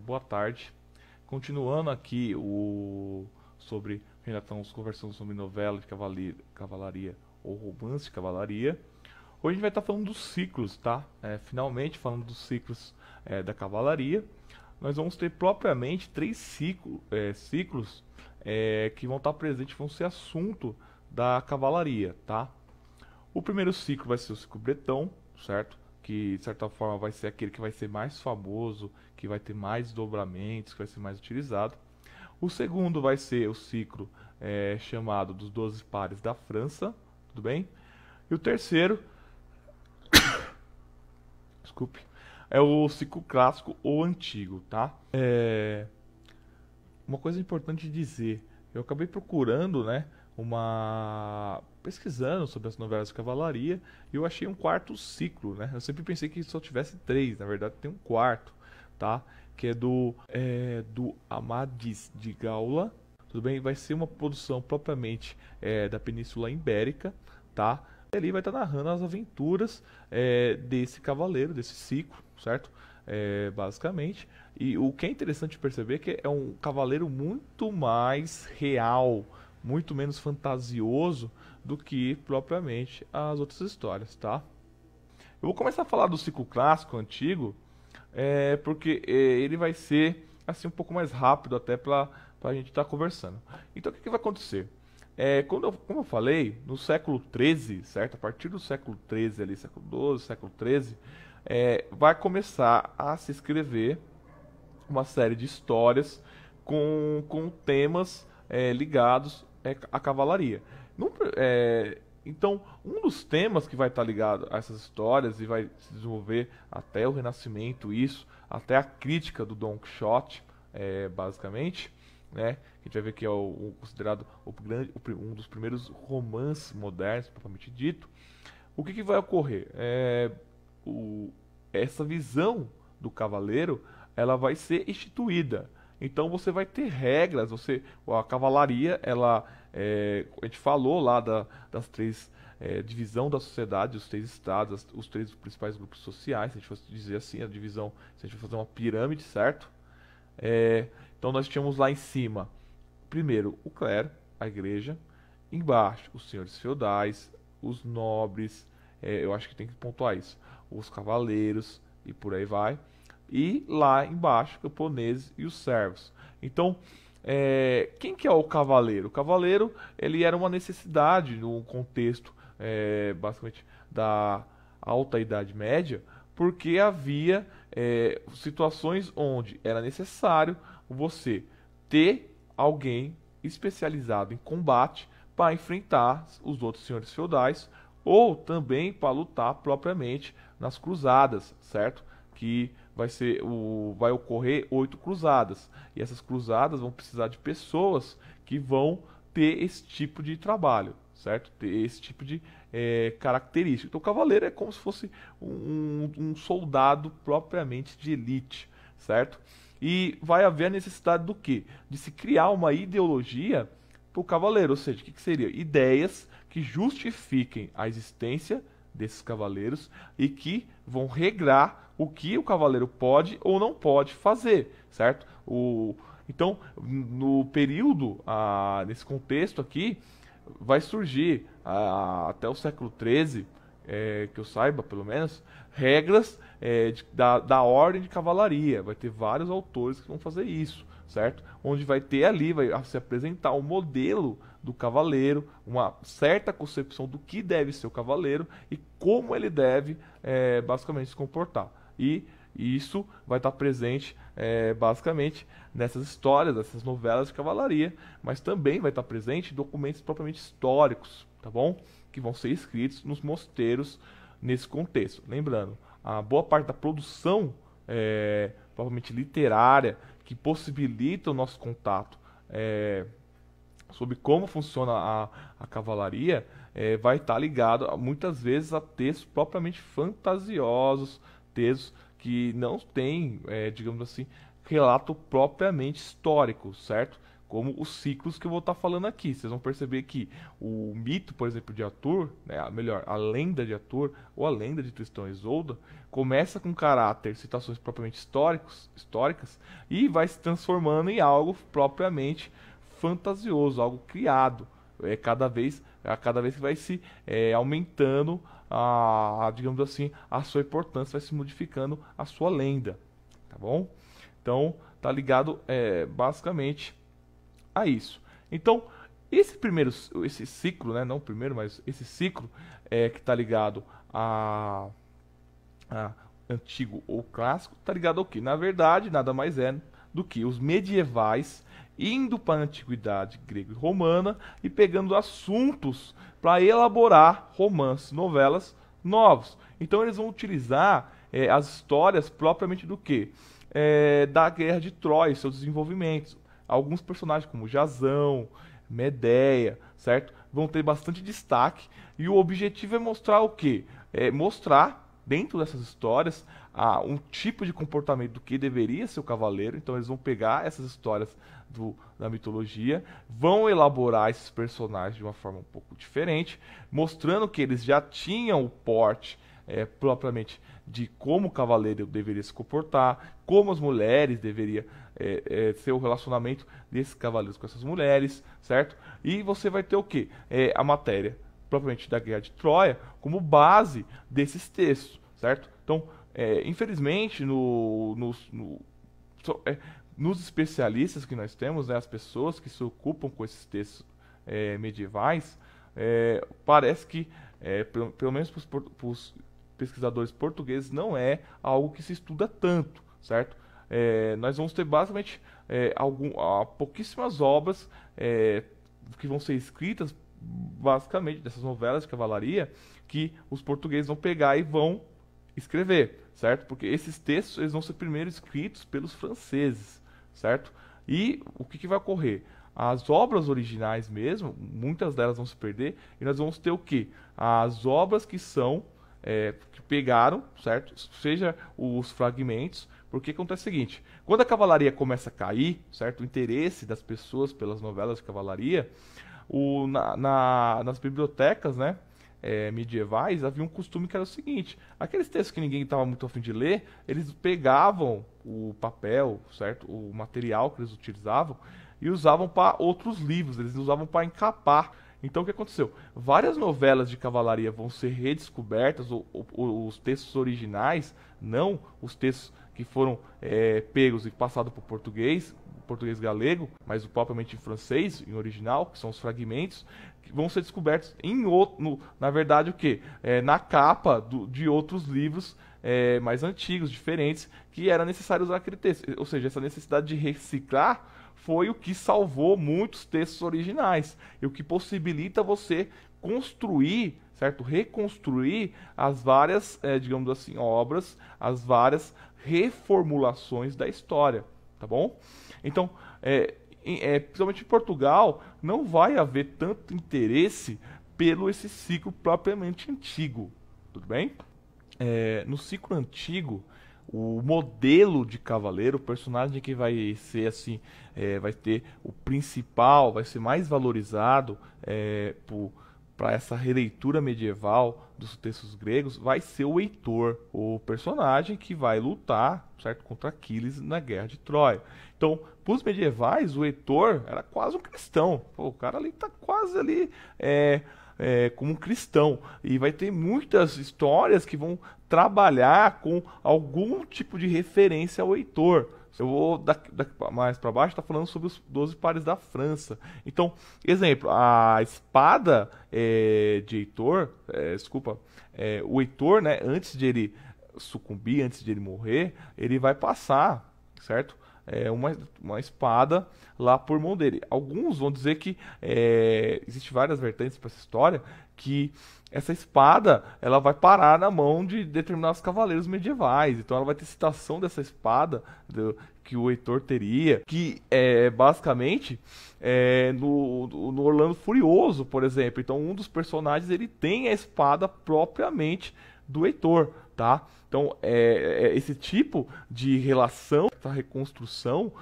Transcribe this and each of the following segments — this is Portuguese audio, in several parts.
Boa tarde. Continuando aqui sobre ainda estamos conversando sobre novela de cavalaria ou romance de cavalaria. Hoje a gente vai estar falando dos ciclos, tá? Finalmente falando dos ciclos da cavalaria. Nós vamos ter propriamente três ciclos que vão estar presentes, vão ser assunto da cavalaria, tá? O primeiro ciclo vai ser o ciclo bretão, certo? Que de certa forma vai ser aquele que vai ser mais famoso, que vai ter mais dobramentos, que vai ser mais utilizado. O segundo vai ser o ciclo chamado dos 12 pares da França, tudo bem? E o terceiro, desculpe, é o ciclo clássico ou antigo, tá? Uma coisa importante de dizer, eu acabei procurando, né, pesquisando sobre as novelas de cavalaria e eu achei um quarto ciclo, né? Eu sempre pensei que só tivesse três, na verdade tem um quarto, tá? Que é do Amadis de Gaula, tudo bem? Vai ser uma produção propriamente da Península Ibérica, tá? E ali vai estar narrando as aventuras desse cavaleiro, desse ciclo, certo? Basicamente. E o que é interessante perceber é que é um cavaleiro muito mais real, muito menos fantasioso do que propriamente as outras histórias, tá? Eu vou começar a falar do ciclo clássico antigo, porque ele vai ser assim um pouco mais rápido até para a gente estar conversando. Então o que vai acontecer? Como eu falei, no século XIII, certo? A partir do século XIII, ali, século XII, século XIII, vai começar a se escrever uma série de histórias com temas ligados à cavalaria. Então, um dos temas que vai estar ligado a essas histórias e vai se desenvolver até o Renascimento, isso, até a crítica do Dom Quixote, basicamente, né? A gente vai ver que é considerado um dos primeiros romances modernos, propriamente dito. O que vai ocorrer? Essa visão do cavaleiro, ela vai ser instituída. Então você vai ter regras, a cavalaria, a gente falou lá das três divisão da sociedade, os três estados, os três principais grupos sociais, se a gente fosse dizer assim, a divisão, se a gente for fazer uma pirâmide, certo? Então nós tínhamos lá em cima, primeiro o clero, a igreja, embaixo os senhores feudais, os nobres, eu acho que tem que pontuar isso, os cavaleiros e por aí vai. E lá embaixo, camponeses e os servos. Então, quem que é o cavaleiro? O cavaleiro, ele era uma necessidade no contexto, basicamente, da Alta Idade Média, porque havia situações onde era necessário você ter alguém especializado em combate para enfrentar os outros senhores feudais ou também para lutar propriamente nas cruzadas, certo? Que vai ocorrer 8 cruzadas. E essas cruzadas vão precisar de pessoas que vão ter esse tipo de trabalho, certo? Ter esse tipo de característica. Então o cavaleiro é como se fosse um soldado propriamente de elite, certo? E vai haver a necessidade do quê? De se criar uma ideologia para o cavaleiro, ou seja, o que seria? Ideias que justifiquem a existência desses cavaleiros e que vão regrar o que o cavaleiro pode ou não pode fazer, certo? Então, no período, nesse contexto aqui, vai surgir até o século XIII, que eu saiba pelo menos, regras da ordem de cavalaria. Vai ter vários autores que vão fazer isso, certo? Onde vai se apresentar o modelo do cavaleiro, uma certa concepção do que deve ser o cavaleiro e como ele deve basicamente se comportar. E isso vai estar presente basicamente nessas histórias, nessas novelas de cavalaria, mas também vai estar presente em documentos propriamente históricos, tá bom? Que vão ser escritos nos mosteiros nesse contexto. Lembrando, a boa parte da produção provavelmente literária que possibilita o nosso contato sobre como funciona a cavalaria vai estar ligado muitas vezes a textos propriamente fantasiosos, textos que não têm, digamos assim, relato propriamente histórico, certo? como os ciclos que eu vou estar falando aqui. Vocês vão perceber que o mito, por exemplo, de Arthur, né, melhor, a lenda de Arthur ou a lenda de Tristão e Isolda, começa com caráter, citações propriamente históricas, e vai se transformando em algo propriamente fantasioso, algo criado. Cada vez que vai se aumentando digamos assim, a sua importância, vai se modificando a sua lenda, tá bom? Então, tá ligado basicamente a isso. Então, esse ciclo, né, não o primeiro, mas esse ciclo que tá ligado a antigo ou clássico, tá ligado ao que? Na verdade, nada mais é do que os medievais indo para a antiguidade grega e romana e pegando assuntos para elaborar romances, novelas novos. Então eles vão utilizar as histórias propriamente do que? Da Guerra de Troia, seus desenvolvimentos. Alguns personagens como Jasão, Medeia, certo? Vão ter bastante destaque e o objetivo é mostrar o quê? Mostrar dentro dessas histórias um tipo de comportamento do que deveria ser o cavaleiro. Então eles vão pegar essas histórias da mitologia, vão elaborar esses personagens de uma forma um pouco diferente, mostrando que eles já tinham o porte propriamente de como o cavaleiro deveria se comportar, como as mulheres deveriam ser o relacionamento desses cavaleiros com essas mulheres, certo? E você vai ter o quê? A matéria propriamente da Guerra de Troia como base desses textos, certo? Então, infelizmente, nos especialistas que nós temos, né, as pessoas que se ocupam com esses textos medievais, parece que, pelo menos para os pesquisadores portugueses, não é algo que se estuda tanto, certo? Nós vamos ter basicamente pouquíssimas obras que vão ser escritas, basicamente, dessas novelas de cavalaria, que os portugueses vão pegar e vão escrever, certo? Porque esses textos eles vão ser primeiro escritos pelos franceses, certo? E o que vai ocorrer? As obras originais mesmo, muitas delas vão se perder, e nós vamos ter o quê? As obras que são, que pegaram, certo? Seja os fragmentos, porque acontece o seguinte, quando a cavalaria começa a cair, certo? O interesse das pessoas pelas novelas de cavalaria, nas bibliotecas, né, medievais, havia um costume que era o seguinte: aqueles textos que ninguém estava muito a fim de ler, eles pegavam o papel, certo? O material que eles utilizavam e usavam para outros livros, eles usavam para encapar. Então o que aconteceu? Várias novelas de cavalaria vão ser redescobertas, os textos originais, não os textos que foram pegos e passados para o português galego, mas propriamente em francês, em original, que são os fragmentos, que vão ser descobertos na verdade o que? Na capa de outros livros mais antigos, diferentes, que era necessário usar aquele texto. Ou seja, essa necessidade de reciclar foi o que salvou muitos textos originais, e o que possibilita você construir, certo? Reconstruir as várias, digamos assim, obras, as várias reformulações da história, tá bom? Então, principalmente em Portugal, não vai haver tanto interesse pelo esse ciclo propriamente antigo, tudo bem? No ciclo antigo, o modelo de cavaleiro, o personagem que vai ser assim, vai ter o principal, vai ser mais valorizado para essa releitura medieval dos textos gregos, vai ser o Heitor, o personagem que vai lutar, certo, contra Aquiles na Guerra de Troia. Então, para os medievais, o Heitor era quase um cristão. Pô, o cara ali está quase ali como um cristão. E vai ter muitas histórias que vão trabalhar com algum tipo de referência ao Heitor. Eu vou daqui mais para baixo, está falando sobre os 12 pares da França. Então, exemplo, a espada de Heitor, o Heitor, né, antes de ele sucumbir, antes de ele morrer, ele vai passar, certo? Uma espada lá por mão dele. Alguns vão dizer que existe várias vertentes para essa história, que essa espada ela vai parar na mão de determinados cavaleiros medievais. Então ela vai ter citação dessa espada que o Heitor teria, que basicamente no Orlando Furioso, por exemplo. Então um dos personagens ele tem a espada propriamente do Heitor, tá? Então, esse tipo de relação, essa reconstrução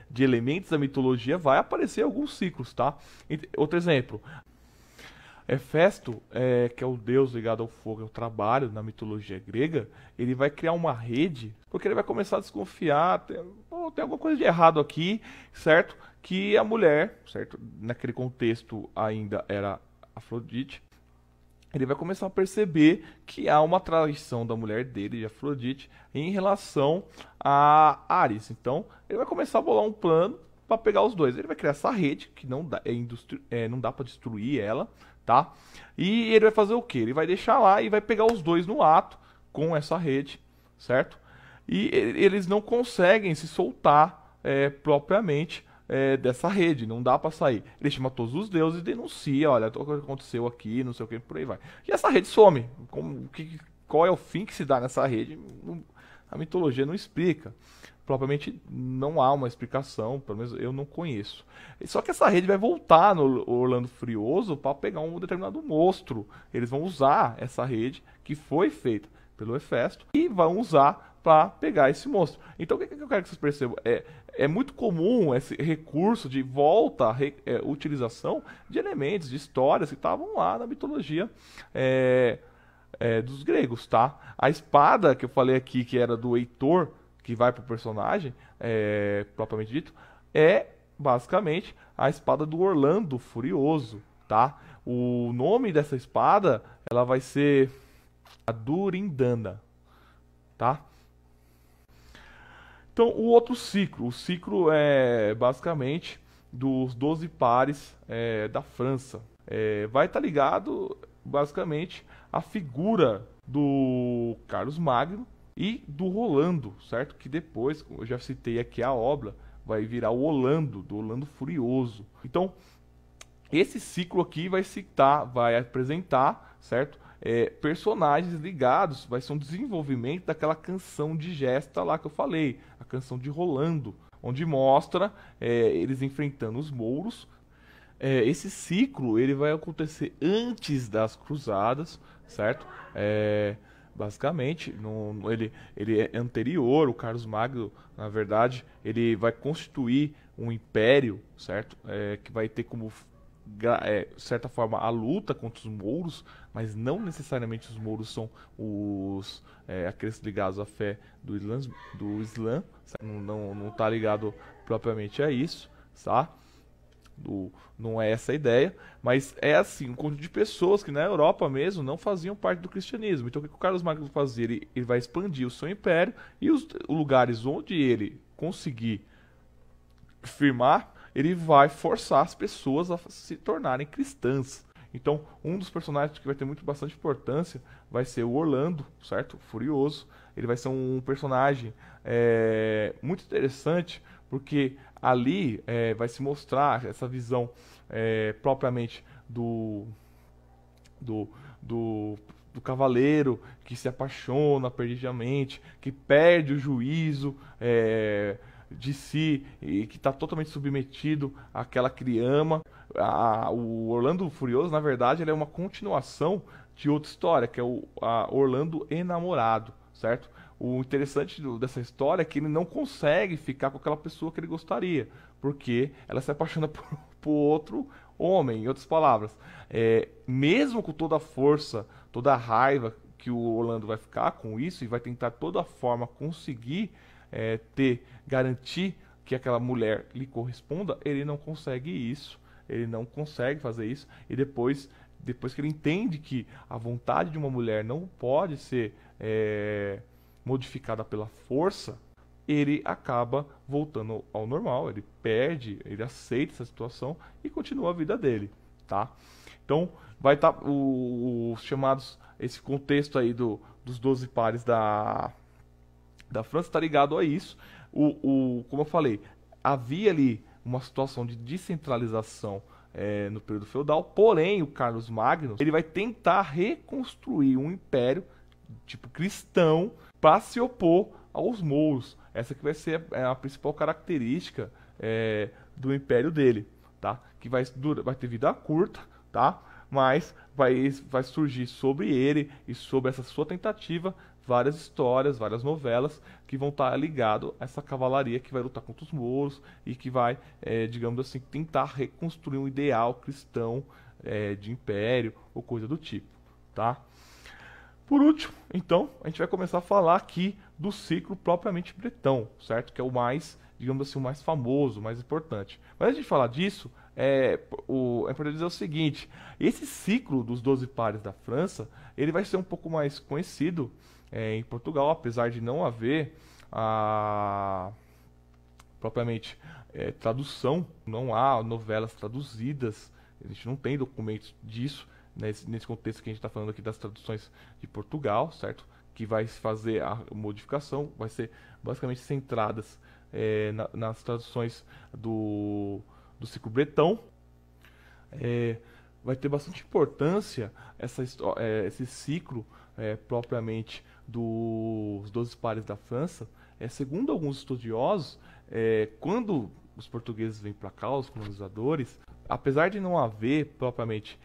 de elementos da mitologia vai aparecer em alguns ciclos, tá? Outro exemplo, Hefesto, que é o deus ligado ao fogo, ao trabalho na mitologia grega, ele vai criar uma rede, porque ele vai começar a desconfiar, tem alguma coisa de errado aqui, certo? Que a mulher, certo? Naquele contexto ainda era Afrodite, ele vai começar a perceber que há uma traição da mulher dele, de Afrodite, em relação a Ares. Então, ele vai começar a bolar um plano para pegar os dois. Ele vai criar essa rede, que não dá para destruir ela, tá? E ele vai fazer o quê? Ele vai deixar lá e vai pegar os dois no ato com essa rede, certo? E eles não conseguem se soltar propriamente dessa rede, não dá pra sair. Ele chama todos os deuses e denuncia, olha, o que aconteceu aqui, não sei o que, por aí vai. E essa rede some. Qual é o fim que se dá nessa rede? A mitologia não explica. Propriamente não há uma explicação, pelo menos eu não conheço. Só que essa rede vai voltar no Orlando Furioso para pegar um determinado monstro. Eles vão usar essa rede que foi feita pelo Hefesto e vão usar para pegar esse monstro. Então o que eu quero que vocês percebam? É muito comum esse recurso de volta, utilização de elementos, de histórias que estavam lá na mitologia dos gregos, tá? A espada que eu falei aqui, que era do Heitor, que vai pro personagem, propriamente dito, é basicamente a espada do Orlando Furioso, tá? O nome dessa espada, ela vai ser a Durindana, tá? Então, o ciclo é basicamente dos 12 pares da França. Vai estar ligado basicamente à figura do Carlos Magno e do Rolando, certo? Que depois, como eu já citei aqui a obra, vai virar o Orlando, do Orlando Furioso. Então, esse ciclo aqui vai apresentar, certo? Personagens ligados, vai ser um desenvolvimento daquela canção de gesta lá que eu falei, a canção de Rolando, onde mostra eles enfrentando os mouros. Esse ciclo ele vai acontecer antes das cruzadas, certo? Basicamente, ele é anterior, o Carlos Magno, na verdade, ele vai constituir um império, certo? Que vai ter como de certa forma a luta contra os mouros, mas não necessariamente os mouros são aqueles ligados à fé do Islã, não está ligado propriamente a isso, tá? Não é essa a ideia, mas é assim, um conjunto de pessoas que na Europa mesmo não faziam parte do cristianismo. Então o que o Carlos Magno fazia? Ele vai expandir o seu império e os lugares onde ele conseguir firmar, ele vai forçar as pessoas a se tornarem cristãs. Então, um dos personagens que vai ter bastante importância vai ser o Orlando, certo? Furioso. Ele vai ser um personagem muito interessante, porque ali vai se mostrar essa visão propriamente do cavaleiro que se apaixona perdidamente, que perde o juízo de si e que está totalmente submetido àquela que ele ama. O Orlando Furioso, na verdade, ele é uma continuação de outra história, que é o Orlando Enamorado, certo? O interessante dessa história é que ele não consegue ficar com aquela pessoa que ele gostaria, porque ela se apaixona por outro homem, em outras palavras. Mesmo com toda a força, toda a raiva que o Orlando vai ficar com isso e vai tentar toda forma conseguir garantir que aquela mulher lhe corresponda, ele não consegue isso, ele não consegue fazer isso, e depois que ele entende que a vontade de uma mulher não pode ser modificada pela força, ele acaba voltando ao normal, ele aceita essa situação e continua a vida dele, tá? Então, vai estar os chamados, esse contexto aí dos 12 pares da França está ligado a isso. Como eu falei, havia ali uma situação de descentralização no período feudal, porém o Carlos Magno ele vai tentar reconstruir um império tipo cristão para se opor aos mouros. Essa que vai ser a principal característica do império dele, tá? Que vai ter vida curta, tá? Mas vai surgir sobre ele e sobre essa sua tentativa várias histórias, várias novelas que vão estar ligadas a essa cavalaria que vai lutar contra os mouros e que vai, digamos assim, tentar reconstruir um ideal cristão de império ou coisa do tipo, tá? Por último, então, a gente vai começar a falar aqui do ciclo propriamente bretão, certo? Que é o mais, digamos assim, o mais famoso, o mais importante. Mas antes de falar disso, é importante dizer o seguinte: esse ciclo dos 12 pares da França, ele vai ser um pouco mais conhecido em Portugal, apesar de não haver a propriamente tradução, não há novelas traduzidas, a gente não tem documentos disso. Nesse contexto que a gente está falando aqui das traduções de Portugal, certo? Que vai fazer a modificação, vai ser basicamente centradas nas traduções do ciclo bretão. Vai ter bastante importância esse ciclo propriamente dos 12 pares da França. Segundo alguns estudiosos, quando os portugueses vêm para cá, os colonizadores, apesar de não haver propriamente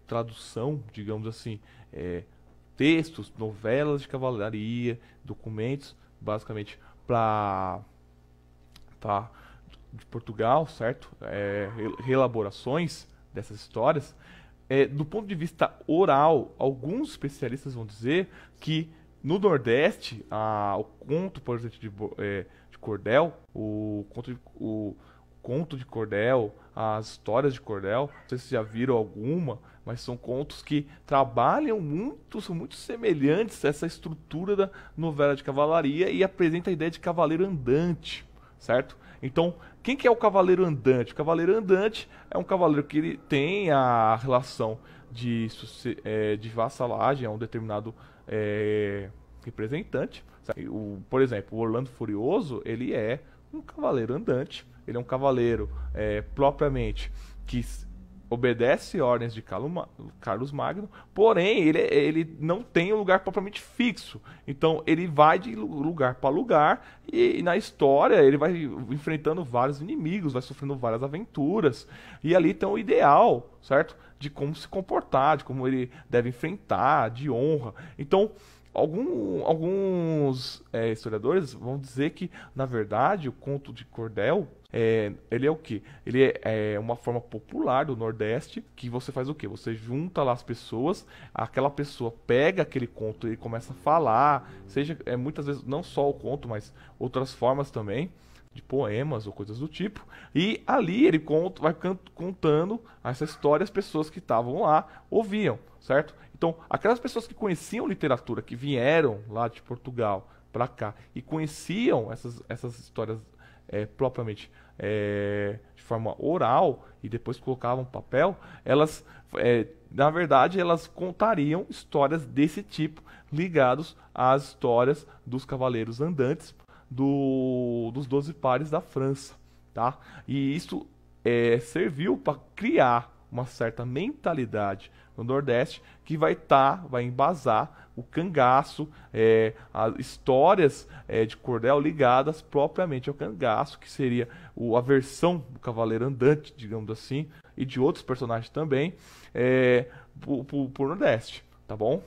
tradução, digamos assim, textos, novelas de cavalaria, documentos, basicamente de Portugal, certo? Reelaborações dessas histórias. Do ponto de vista oral, alguns especialistas vão dizer que no Nordeste, o conto, por exemplo, de Cordel, o conto de Cordel, as histórias de Cordel, não sei se já viram alguma, mas são contos que trabalham muito, são muito semelhantes a essa estrutura da novela de cavalaria e apresenta a ideia de cavaleiro andante, certo? Então, quem que é o cavaleiro andante? O cavaleiro andante é um cavaleiro que ele tem a relação de vassalagem a um determinado representante. Por exemplo, o Orlando Furioso, ele é um cavaleiro andante. Ele é um cavaleiro propriamente que obedece ordens de Carlos Magno, porém ele não tem um lugar propriamente fixo. Então ele vai de lugar para lugar e na história ele vai enfrentando vários inimigos, vai sofrendo várias aventuras. E ali tem o ideal, certo? De como se comportar, de como ele deve enfrentar, de honra. Então, alguns historiadores vão dizer que, na verdade, o conto de Cordel, ele é o quê? Ele é uma forma popular do Nordeste, que você faz o quê? Você junta lá as pessoas, aquela pessoa pega aquele conto e começa a falar, seja muitas vezes não só o conto, mas outras formas também, de poemas ou coisas do tipo, e ali ele vai contando essa história, as pessoas que estavam lá ouviam, certo? Então, aquelas pessoas que conheciam literatura, que vieram lá de Portugal para cá e conheciam essas histórias propriamente de forma oral e depois colocavam papel, elas, na verdade, elas contariam histórias desse tipo ligados às histórias dos cavaleiros andantes dos 12 pares da França, tá? E isso serviu para criar uma certa mentalidade no Nordeste que vai embasar o cangaço, as histórias de Cordel ligadas propriamente ao cangaço, que seria a versão do cavaleiro andante, digamos assim, e de outros personagens também, por Nordeste, tá bom?